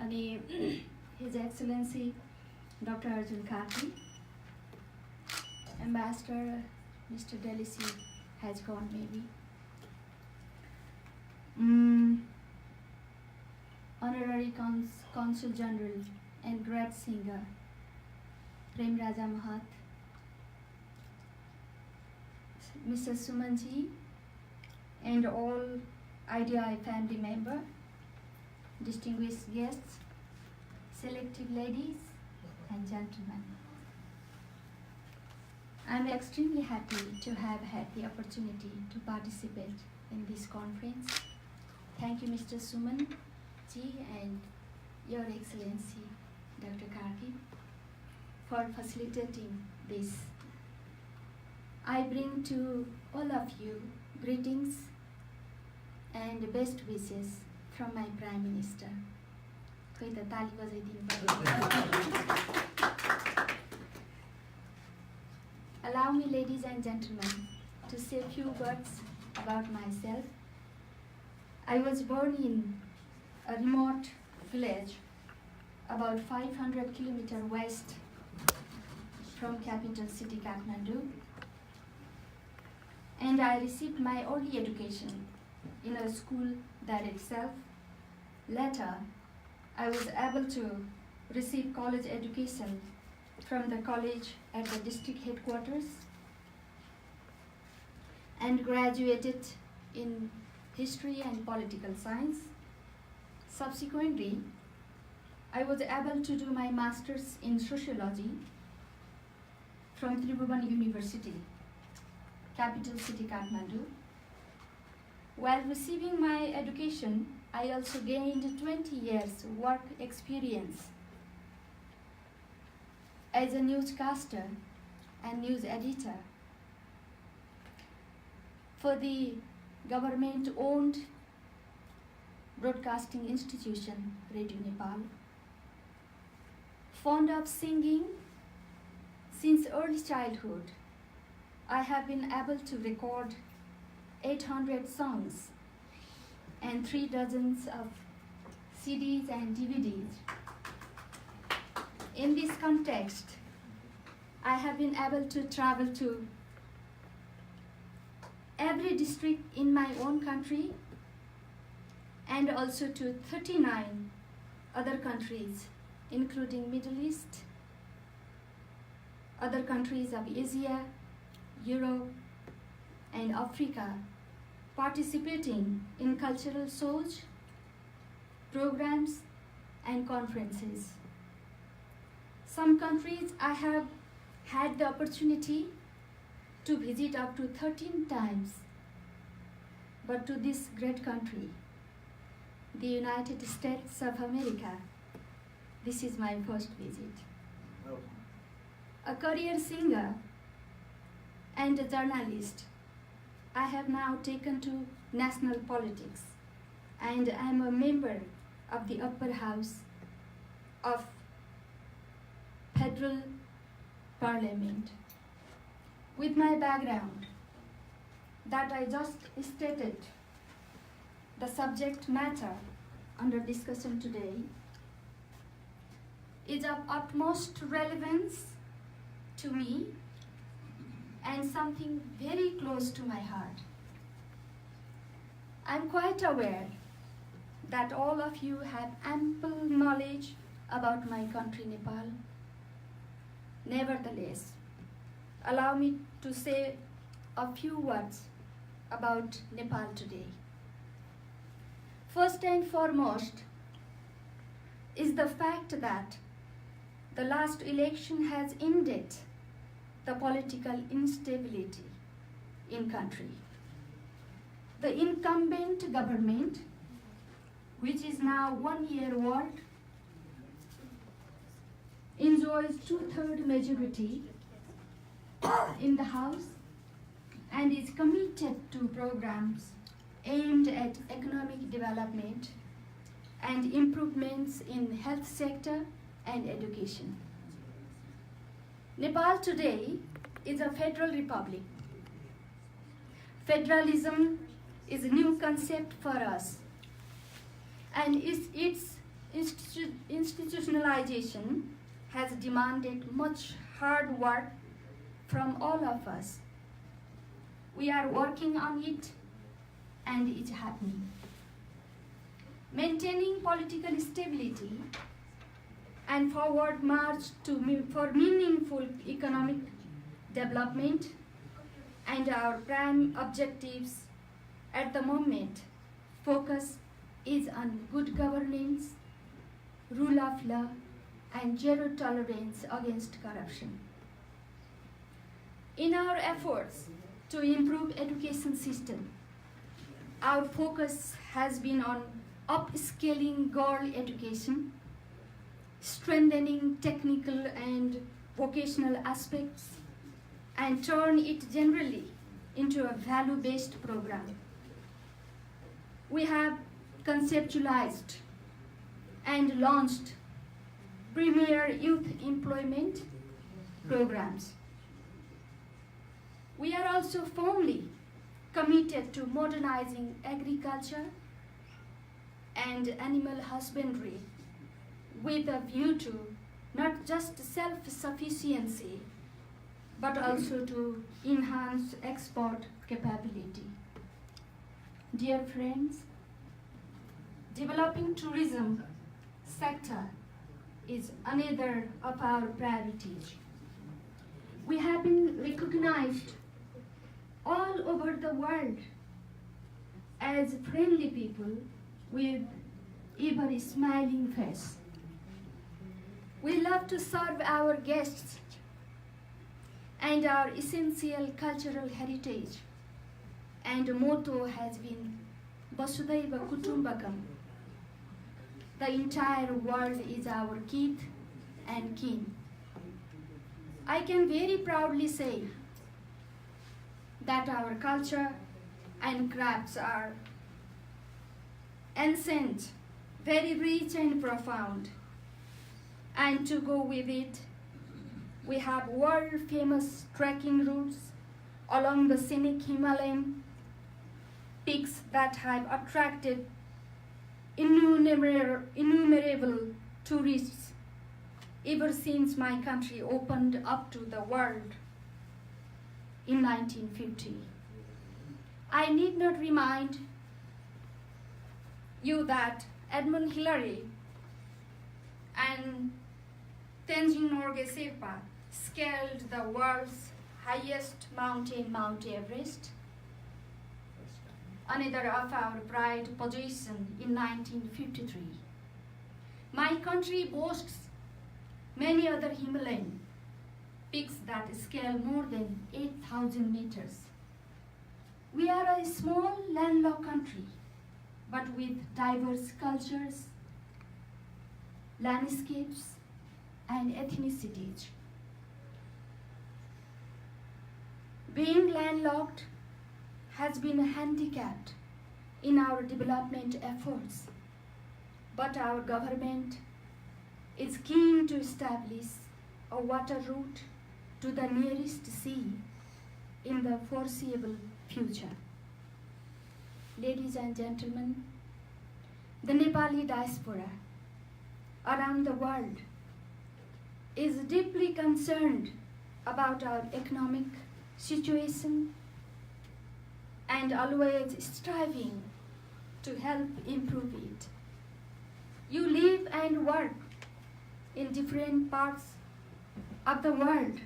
अनि His Excellency Dr. Arjun Khati, Ambassador Mr. Delisi has gone maybe. Honorary Consul General and great singer Prem Raja Mahat, Mr. Suman-idi, and all IDI family member, distinguished guests, selected ladies and gentlemen. I am extremely happy to have had the opportunity to participate in this conference. Thank you, Mr. Suman-idi and Your Excellency, Dr. Khati, for facilitating this. I bring to all of you greetings and best wishes from my Prime Minister. खोइ त ताली बजाइदिनु पर्यो। Allow me, ladies and gentlemen, to say a few words about myself. I was born in a remote village about 500 kilometers west from capital city Kathmandu, and I received my early education in a school there itself. Later, I was able to receive college education from the college at the district headquarters and graduated in history and political science. Subsequently, I was able to do my master's in sociology from Tribhuvan University, capital city Kathmandu. While receiving my education, I also gained 20 years work experience as a newscaster and news editor for the government-owned broadcasting institution, Radio Nepal. Fond of singing since early childhood, I have been able to record 800 songs and 3 dozens of CDs and DVDs. In this context, I have been able to travel to every district in my own country and also to 39 other countries, including Middle East, other countries of Asia, Europe, and Africa, participating in cultural shows, programs, and conferences. Some countries I have had the opportunity to visit up to 13 times, but to this great country, the United States of America, this is my first visit. A career singer and a journalist, I have now taken to national politics, and I am a member of the upper house of Federal Parliament. With my background that I just stated, the subject matter under discussion today is of utmost relevance to me and something very close to my heart. I'm quite aware that all of you have ample knowledge about my country, Nepal. Nevertheless, allow me to say a few words about Nepal today. First and foremost is the fact that the last election has ended the political instability in country. The incumbent government, which is now 1 year old, enjoys 2/3 majority in the House and is committed to programs aimed at economic development and improvements in health sector and education. Nepal today is a federal republic. Federalism is a new concept for us, and its internationalization has demanded much hard work from all of us. We are working on it, and it's happening. Maintaining political stability and forward march for meaningful economic development and our prime objectives at the moment focus is on good governance, rule of law, and zero tolerance against corruption. In our efforts to improve education system, our focus has been on upscaling girl education, strengthening technical and vocational aspects, and turn it generally into a value-based program. We have conceptualized and launched premier youth employment programs. We are also firmly committed to modernizing agriculture and animal husbandry with a view to not just self-sufficiency, but also to enhance export capability. Dear friends, developing tourism sector is another of our priorities. We have been recognized all over the world as friendly people with ever a smiling face. We love to serve our guests and our essential cultural heritage, and motto has been Vasudhaiva Kutumbakam. The entire world is our kith and kin. I can very proudly say that our culture and crafts are ancient, very rich and profound. And to go with it, we have world-famous trekking routes along the scenic Himalayan peaks that have attracted innumerable tourists ever since my country opened up to the world in 1950. I need not remind you that Edmund Hillary and Tenzing Norgay Sherpa scaled the world's highest mountain, Mount Everest, another of our pride possession in 1953. My country boasts many other Himalayan peaks that scale more than 8,000 meters. We are a small landlocked country, but with diverse cultures, landscapes, and ethnicities. Being landlocked has been handicapped in our development efforts, but our government is keen to establish a water route to the nearest sea in the foreseeable future. Ladies and gentlemen, the Nepali diaspora around the world is deeply concerned about our economic situation and always striving to help improve it. You live and work in different parts of the world,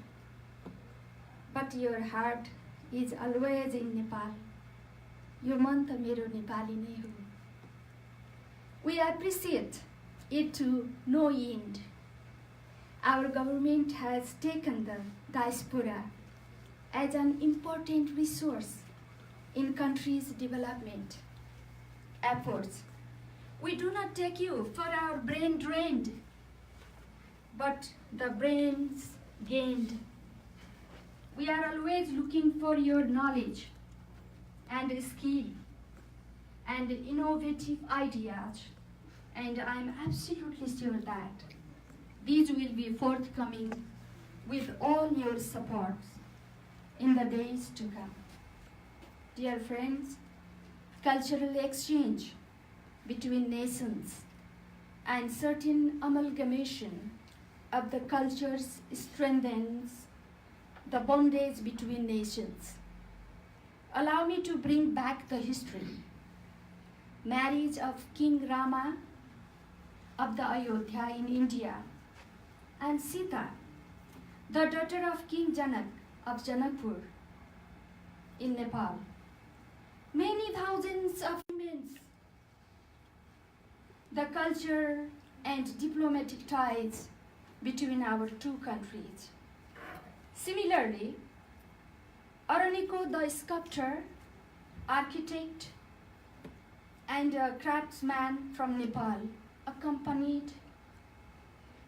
but your heart is always in Nepal. Your मन त मेरो नेपाली नै हो. We appreciate it to no end. Our government has taken the diaspora as an important resource in countries' development efforts. We do not take you for our brain drained, but the brains gained. We are always looking for your knowledge and skill and innovative ideas, and I'm absolutely sure that these will be forthcoming with all your support in the days to come. Dear friends, cultural exchange between nations and certain amalgamation of the cultures strengthens the bondage between nations. Allow me to bring back the history. Marriage of King Rama of the Ayodhya in India and Sita, the daughter of King Janak of Janakpur in Nepal. Many thousands of women, the culture and diplomatic ties between our two countries. Similarly, Araniko the sculptor, architect, and a craftsman from Nepal accompanied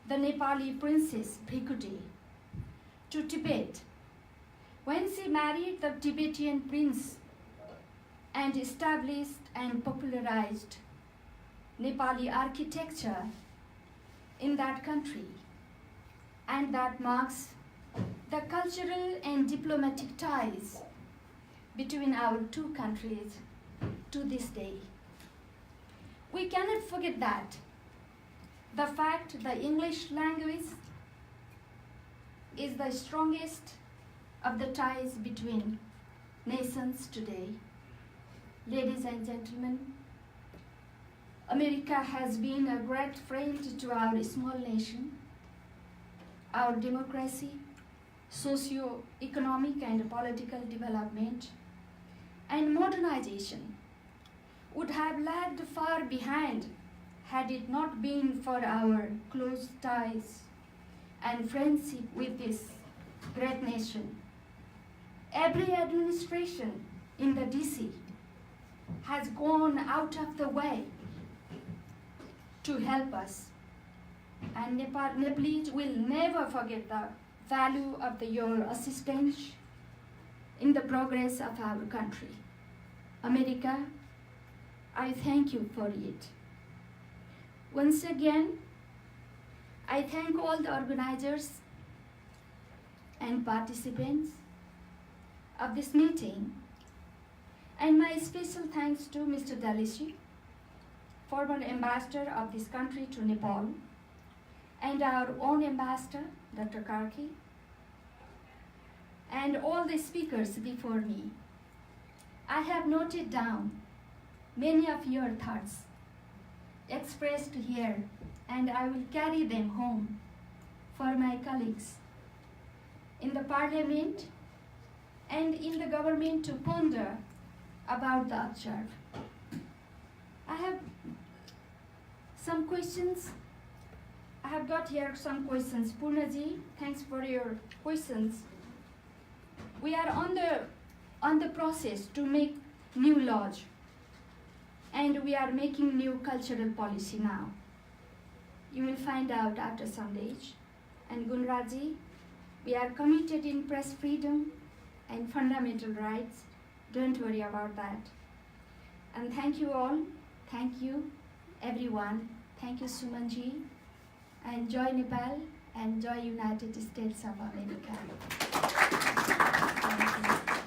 the Nepali princess Bhrikuti to Tibet when she married the Tibetan prince and established and popularized Nepali architecture in that country, and that marks the cultural and diplomatic ties between our two countries to this day. We cannot forget that the fact the English language is the strongest of the ties between nations today. Ladies and gentlemen, America has been a great friend to our small nation. Our democracy, socio-economic and political development, and modernization would have lagged far behind had it not been for our close ties and friendship with this great nation. Every administration in the DC has gone out of the way to help us, and Nepalese will never forget the value of your assistance in the progress of our country. America, I thank you for it. Once again, I thank all the organizers and participants of this meeting, and my special thanks to Mr. Dalishi, former ambassador of this country to Nepal, and our own ambassador, Dr. Karki, and all the speakers before me. I have noted down many of your thoughts expressed here, and I will carry them home for my colleagues in the parliament and in the government to ponder about the observed. I have some questions. I have got here some questions. Purnaji, thanks for your questions. We are on the process to make new laws, and we are making new cultural policy now. You will find out after some days. And Gunraji, we are committed in press freedom and fundamental rights. Don't worry about that. And thank you all. Thank you, everyone. Thank you, Suman-ji. And joy Nepal and joy United States of America. Thank you.